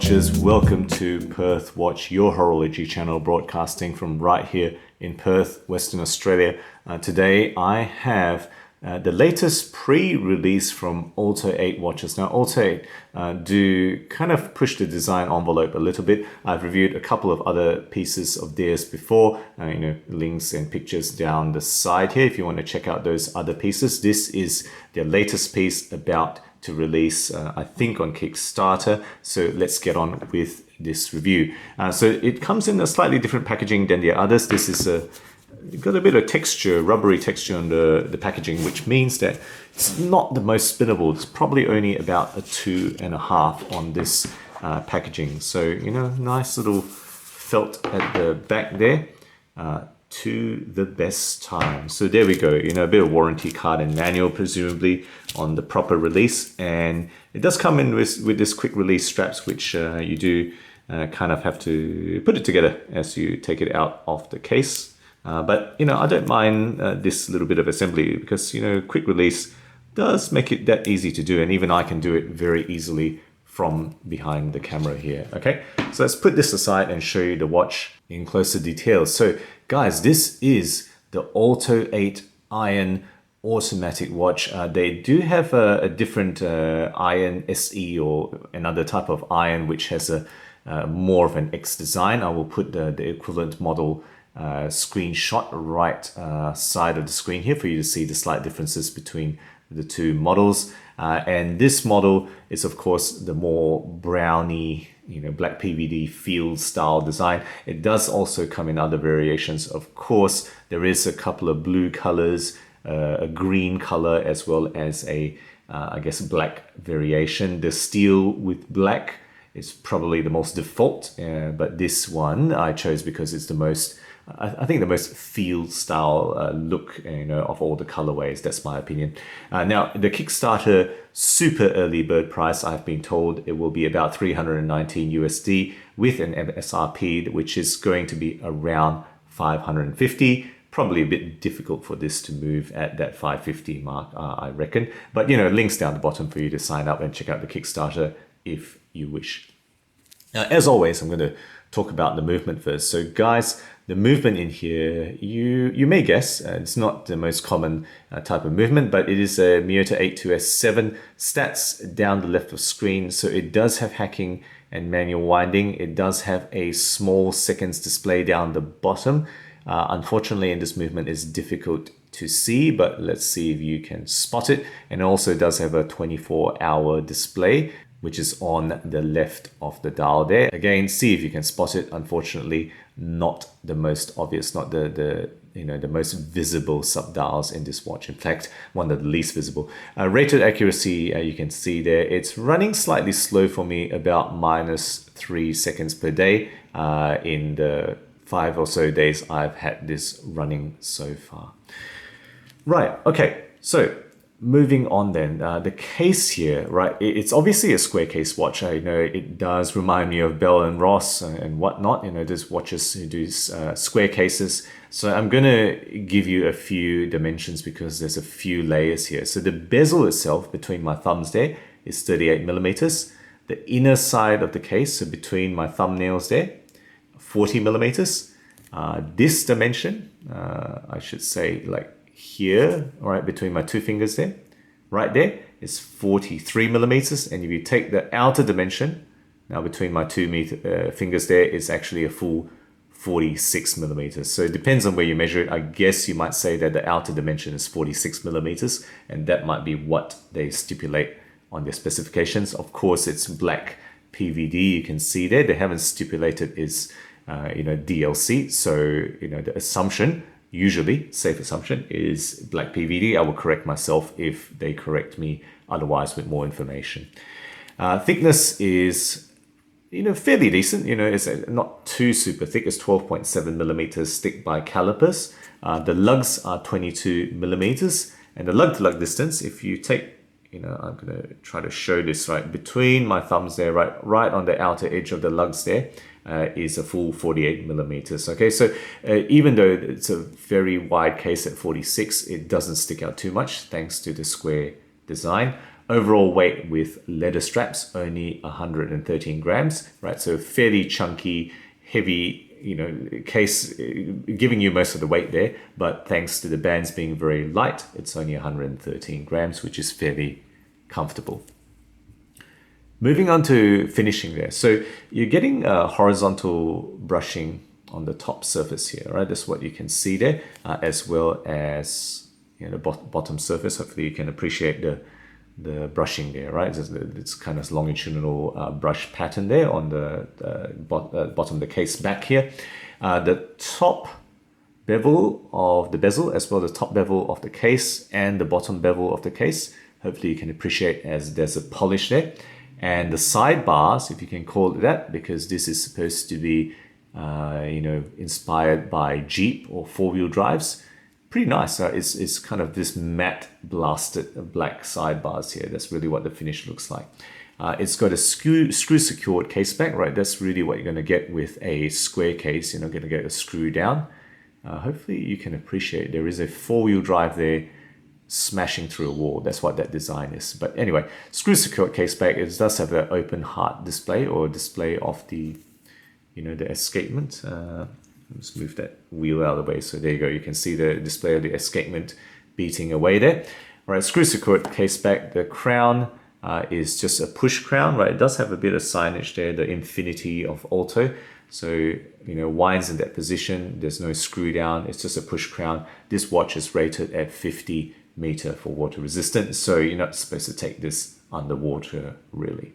watchers, welcome to Perth Watch, your horology channel, broadcasting from right here in Perth, Western Australia. Today I have the latest pre-release from OLTO-8 watches. Now OLTO-8 do kind of push the design envelope a little bit. I've reviewed a couple of other pieces of theirs before, links and pictures down the side here if you want to check out those other pieces. This is their latest piece about to release, I think on Kickstarter. So let's get on with this review. So it comes in a slightly different packaging than the others. This is got a bit of texture, rubbery texture on the packaging, which means that it's not the most spinnable. It's probably only about a 2.5 on this packaging. So, nice little felt at the back there. To the best time. So there we go, a bit of warranty card and manual presumably on the proper release, and it does come in with this quick release straps, which you do kind of have to put it together as you take it out of the case. But I don't mind this little bit of assembly because quick release does make it that easy to do, and even I can do it very easily from behind the camera here. Okay, so let's put this aside and show you the watch in closer detail. So guys, this is the OLTO-8 iron automatic watch. They do have a different iron SE or another type of iron which has a more of an X design. I will put the equivalent model screenshot right side of the screen here for you to see the slight differences between the two models. And this model is of course the more browny, black PVD field style design. It does also come in other variations. Of course, there is a couple of blue colors, a green color, as well as a, I guess, black variation. The steel with black is probably the most default, but this one I chose because it's the most, I think the most field style look, of all the colorways. That's my opinion. Now, the Kickstarter super early bird price, I've been told it will be about 319 USD with an MSRP, which is going to be around 550. Probably a bit difficult for this to move at that 550 mark, I reckon. But, links down the bottom for you to sign up and check out the Kickstarter if you wish. Now, as always, I'm going to talk about the movement first. So guys, the movement in here, you may guess, it's not the most common type of movement, but it is a Miyota 82S7 stats down the left of screen. So it does have hacking and manual winding. It does have a small seconds display down the bottom. Unfortunately, in this movement is difficult to see, but let's see if you can spot it. And it also does have a 24-hour display, which is on the left of the dial there. Again, see if you can spot it. Unfortunately, not the most obvious, not the most visible sub-dials in this watch. In fact, one of the least visible. Rated accuracy, you can see there, it's running slightly slow for me, about -3 seconds per day in the 5 or so days I've had this running so far. Right, okay, so moving on then, the case here, right, it's obviously a square case watch. I know it does remind me of Bell and Ross and whatnot, those watches who do square cases. So I'm gonna give you a few dimensions because there's a few layers here. So the bezel itself between my thumbs there is 38 millimeters. The inner side of the case, so between my thumbnails there, 40 millimeters. This dimension, I should say like here, all right, between my two fingers there, right there, is 43 millimeters. And if you take the outer dimension, now between my two fingers there, it's actually a full 46 millimeters. So it depends on where you measure it. I guess you might say that the outer dimension is 46 millimeters, and that might be what they stipulate on their specifications. Of course, it's black PVD. You can see there, they haven't stipulated is, DLC. So, the assumption, usually safe assumption, is black PVD. I will correct myself if they correct me otherwise with more information. Thickness is, fairly decent. It's not too super thick. It's 12.7 millimeters thick by calipers. The lugs are 22 millimeters, and the lug-to-lug distance, if you take, I'm going to try to show this right between my thumbs there, right on the outer edge of the lugs there, is a full 48 millimeters. Okay, so even though it's a very wide case at 46, it doesn't stick out too much thanks to the square design. Overall weight with leather straps, only 113 grams, right? So fairly chunky, heavy, case, giving you most of the weight there, but thanks to the bands being very light, it's only 113 grams, which is fairly comfortable. Moving on to finishing there. So you're getting a horizontal brushing on the top surface here, right? That's what you can see there, as well as the bottom surface. Hopefully you can appreciate the brushing there, right? It's kind of longitudinal brush pattern there on the bottom of the case back here. The top bevel of the bezel, as well as the top bevel of the case and the bottom bevel of the case, hopefully you can appreciate as there's a polish there. And the sidebars, if you can call it that, because this is supposed to be inspired by Jeep or four-wheel drives. Pretty nice. It's kind of this matte blasted black sidebars here. That's really what the finish looks like. It's got a screw secured case back, right? That's really what you're going to get with a square case. You're not going to get a screw down. Hopefully you can appreciate there is a four-wheel drive there smashing through a wall. That's what that design is. But anyway, screw secured case back. It does have an open heart display or display of the the escapement. Let's move that wheel out of the way. So there you go. You can see the display of the escapement beating away there. All right, screw secured case back. The crown is just a push crown, right? It does have a bit of signage there, the infinity of OLTO. So, winds in that position. There's no screw down. It's just a push crown. This watch is rated at 50 meter for water resistance. So you're not supposed to take this underwater, really.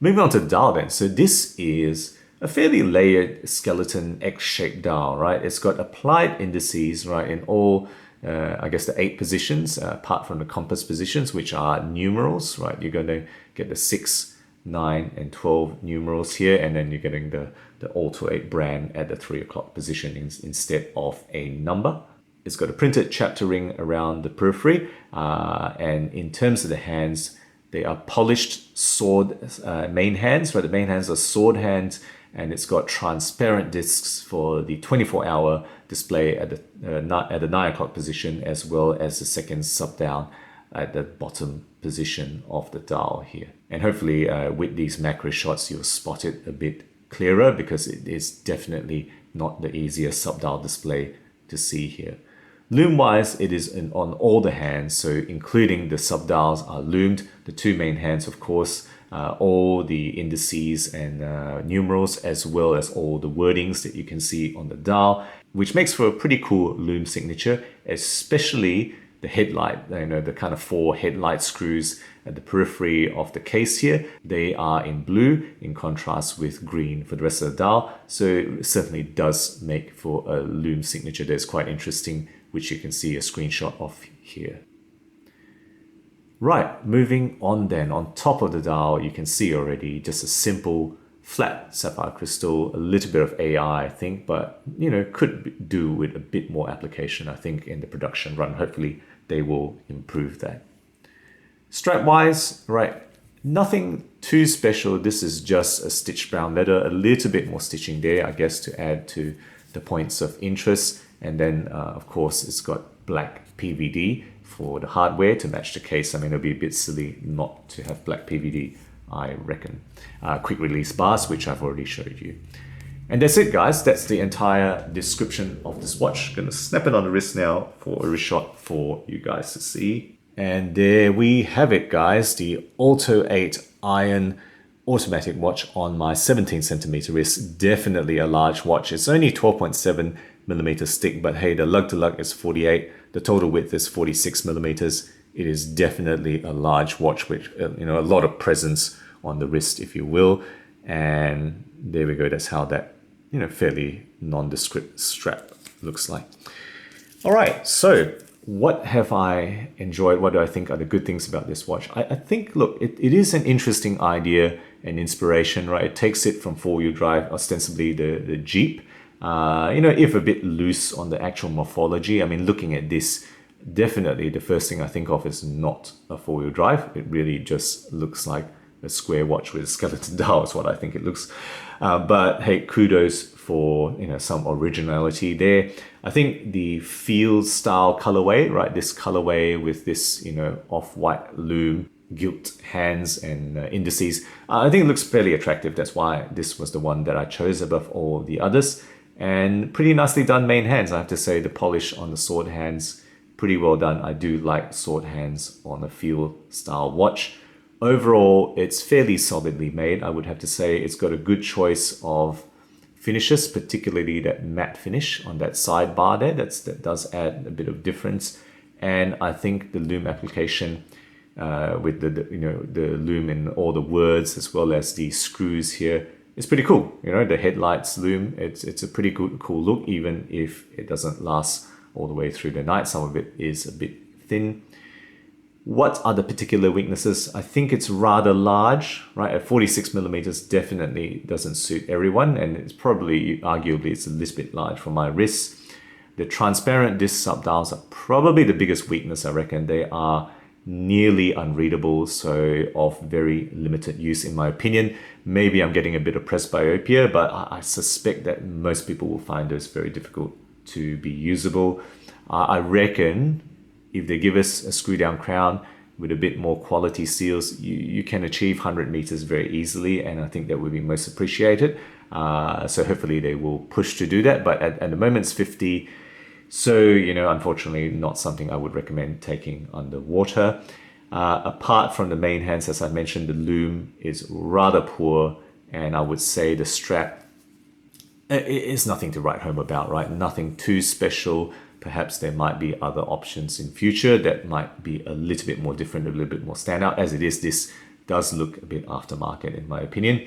Moving on to the dial then. So this is a fairly layered skeleton X-shaped dial, right? It's got applied indices, right, in all, I guess, the 8 positions, apart from the compass positions, which are numerals, right? You're going to get the 6, 9, and 12 numerals here, and then you're getting the OLTO-8 brand at the 3 o'clock position instead of a number. It's got a printed chapter ring around the periphery, and in terms of the hands, they are polished sword main hands, right? The main hands are sword hands, and it's got transparent discs for the 24-hour display at the 9 o'clock position, as well as the second sub down at the bottom position of the dial here. And hopefully with these macro shots, you'll spot it a bit clearer, because it is definitely not the easiest sub dial display to see here. Loom wise, it is on all the hands, so including the sub dials are loomed. The 2 main hands, of course, all the indices and numerals, as well as all the wordings that you can see on the dial, which makes for a pretty cool loom signature, especially the headlight, the kind of 4 headlight screws at the periphery of the case here. They are in blue in contrast with green for the rest of the dial. So it certainly does make for a loom signature that's quite interesting, which you can see a screenshot of here. Right, moving on then. On top of the dial, you can see already just a simple flat sapphire crystal, a little bit of AI, I think, but could do with a bit more application, I think, in the production run. Hopefully they will improve that. Strap wise, right, nothing too special. This is just a stitched brown leather, a little bit more stitching there, I guess, to add to the points of interest. And then, of course, it's got black PVD for the hardware to match the case. I mean, it'll be a bit silly not to have black PVD, I reckon. Quick release bars, which I've already showed you. And that's it, guys. That's the entire description of this watch. Gonna snap it on the wrist now for a wrist shot for you guys to see. And there we have it, guys. The OLTO-8 iron automatic watch on my 17 centimeter wrist. Definitely a large watch. It's only 12.7 millimeter stick, but hey, the lug to lug is 48. The total width is 46 millimeters. It is definitely a large watch with a lot of presence on the wrist, if you will. And there we go. That's how that fairly nondescript strap looks like. All right, so what have I enjoyed? What do I think are the good things about this watch? I think, look, it is an interesting idea and inspiration, right? It takes it from four-wheel drive, ostensibly the Jeep, if a bit loose on the actual morphology. I mean, looking at this, definitely the first thing I think of is not a four-wheel drive. It really just looks like a square watch with a skeleton dial is what I think it looks. But hey, kudos for, you know, some originality there. I think the field style colorway, right? This colorway with this, you know, off-white lume, gilt hands and indices, I think it looks fairly attractive. That's why this was the one that I chose above all the others. And pretty nicely done main hands. I have to say the polish on the sword hands, pretty well done. I do like sword hands on a field style watch. Overall, it's fairly solidly made. I would have to say it's got a good choice of finishes, particularly that matte finish on that sidebar there. That does add a bit of difference. And I think the lume application with the lume in all the words, as well as the screws here, is pretty cool. You know, the headlights lume, it's a pretty cool look, even if it doesn't last all the way through the night. Some of it is a bit thin. What are the particular weaknesses? I think it's rather large, right? At 46 millimeters, definitely doesn't suit everyone, and it's probably, arguably, it's a little bit large for my wrists. The transparent disc subdials are probably the biggest weakness, I reckon. They are nearly unreadable, so of very limited use in my opinion. Maybe I'm getting a bit of presbyopia, but I suspect that most people will find those very difficult to be usable. I reckon if they give us a screw down crown with a bit more quality seals, you can achieve 100 meters very easily, and I think that would be most appreciated. So hopefully they will push to do that, but at the moment it's 50. So, you know, unfortunately not something I would recommend taking underwater. Apart from the main hands, as I mentioned, the lume is rather poor, and I would say the strap is nothing to write home about, right? Nothing too special. Perhaps there might be other options in future that might be a little bit more different, a little bit more standout. As it is, this does look a bit aftermarket in my opinion.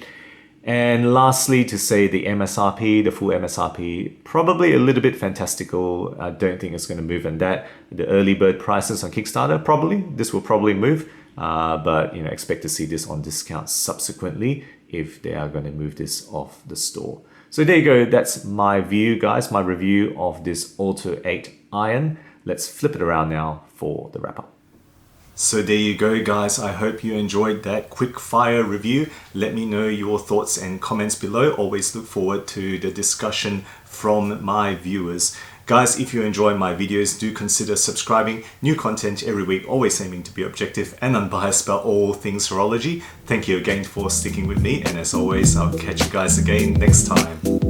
And lastly, to say the MSRP, the full MSRP, probably a little bit fantastical. I don't think it's going to move on that. The early bird prices on Kickstarter, this will probably move. But, you know, expect to see this on discount subsequently if they are going to move this off the store. So there you go. That's my view, guys, my review of this OLTO-8 iron. Let's flip it around now for the wrap up. So there you go, guys. I hope you enjoyed that quick fire review. Let me know your thoughts and comments below. Always look forward to the discussion from my viewers. Guys, if you enjoy my videos, do consider subscribing. New content every week, always aiming to be objective and unbiased about all things horology. Thank you again for sticking with me, and as always, I'll catch you guys again next time.